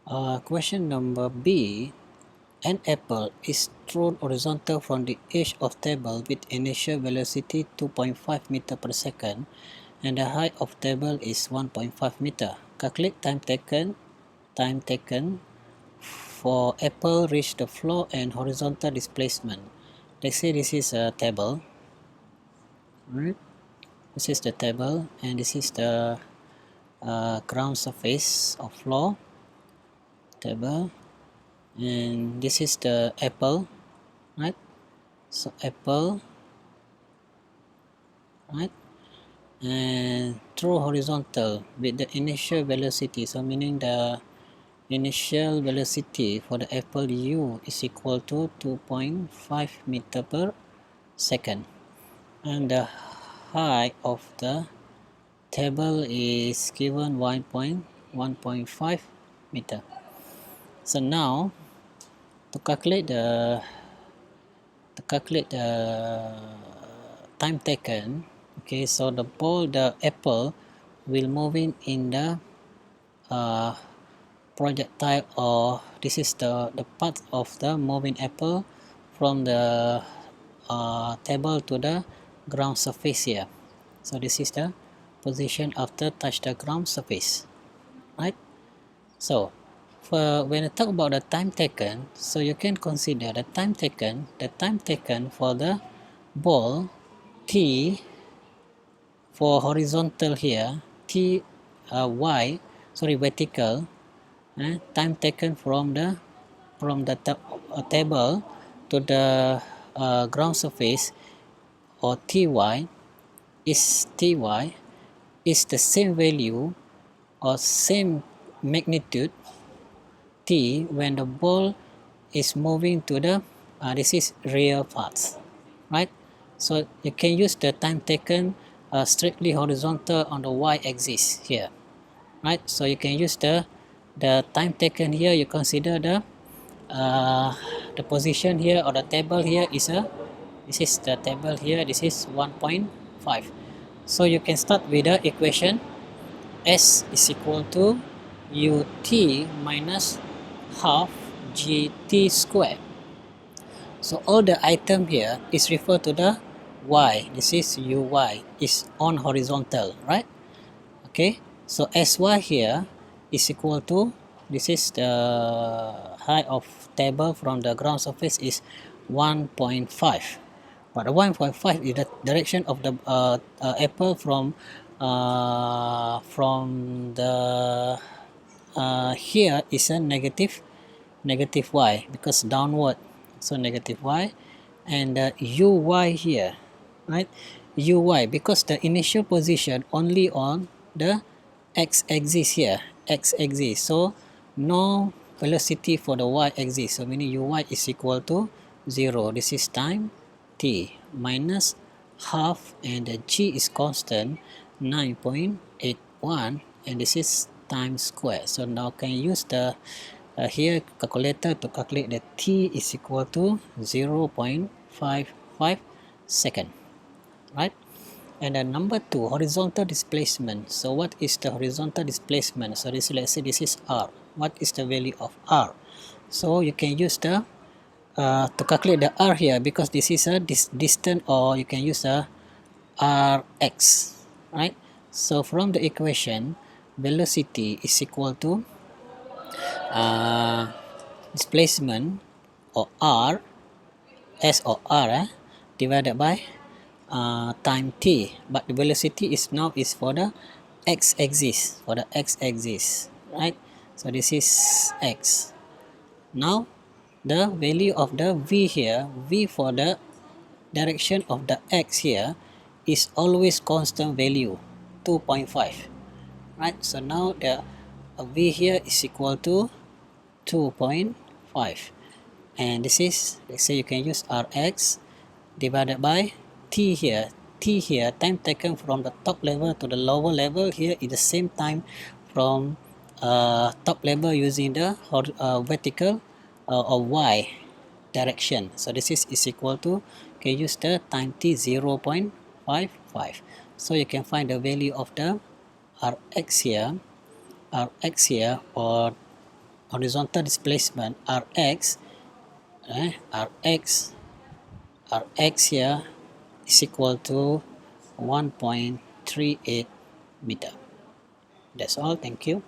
Question number B. An apple is thrown horizontal from the edge of table with initial velocity 2.5 meter per second and the height of table is 1.5 meter. Calculate time taken for apple reach the floor and horizontal displacement. Let's say this is a table, right? This is the table and this is the ground surface of floor table, and this is the apple, right? So apple, right, and throw horizontal with the initial velocity, so meaning the initial velocity for the apple u is equal to 2.5 meter per second, and the height of the table is given 1.5 meter. So now to calculate the time taken, okay, so the apple will moving in the projectile, or this is the part of the moving apple from the table to the ground surface here. So this is the position after touch the ground surface, right? So when I talk about the time taken, so you can consider the time taken for the ball t for horizontal here, t y, sorry, vertical, time taken from the table to the ground surface, or ty is the same value or same magnitude t when the ball is moving to the this is rear parts, right? So you can use the time taken strictly horizontal on the y-axis here, right? So you can use the time taken here. You consider the position here, or the table here is this is the table here, this is 1.5. So you can start with the equation s is equal to ut minus half gt squared. So all the item here is referred to the y. This is uy, is on horizontal, right? Okay, so sy here is equal to, this is the height of table from the ground surface is 1.5, but the 1.5 is the direction of the apple from the here is a negative y, because downward, so negative y, and uy here, right? Uy, because the initial position only on the x-axis here, x-axis, so no velocity for the y-axis, so meaning uy is equal to 0. This is time t minus half, and the g is constant 9.81, and this is time square. So now can use the here calculator to calculate the t is equal to 0.55 second, right? And then number 2, horizontal displacement. So what is the horizontal displacement? So this, let's say this is r. What is the value of r? So you can use the to calculate the r here, because this is a distance, or you can use a rx, right? So from the equation, velocity is equal to displacement, or r, s or r, divided by time t, but the velocity is now is for the x-axis, right? So this is x. Now the value of the v here, v for the direction of the x here, is always constant value 2.5, right? So now the v here is equal to 2.5, and this is, let's say you can use rx divided by t here, time taken from the top level to the lower level here is the same time from top level using the vertical or y direction. So this is equal to, can use the time t 0.55. So you can find the value of the rx here, or horizontal displacement Rx, Rx here is equal to 1.38 meter. That's all. Thank you.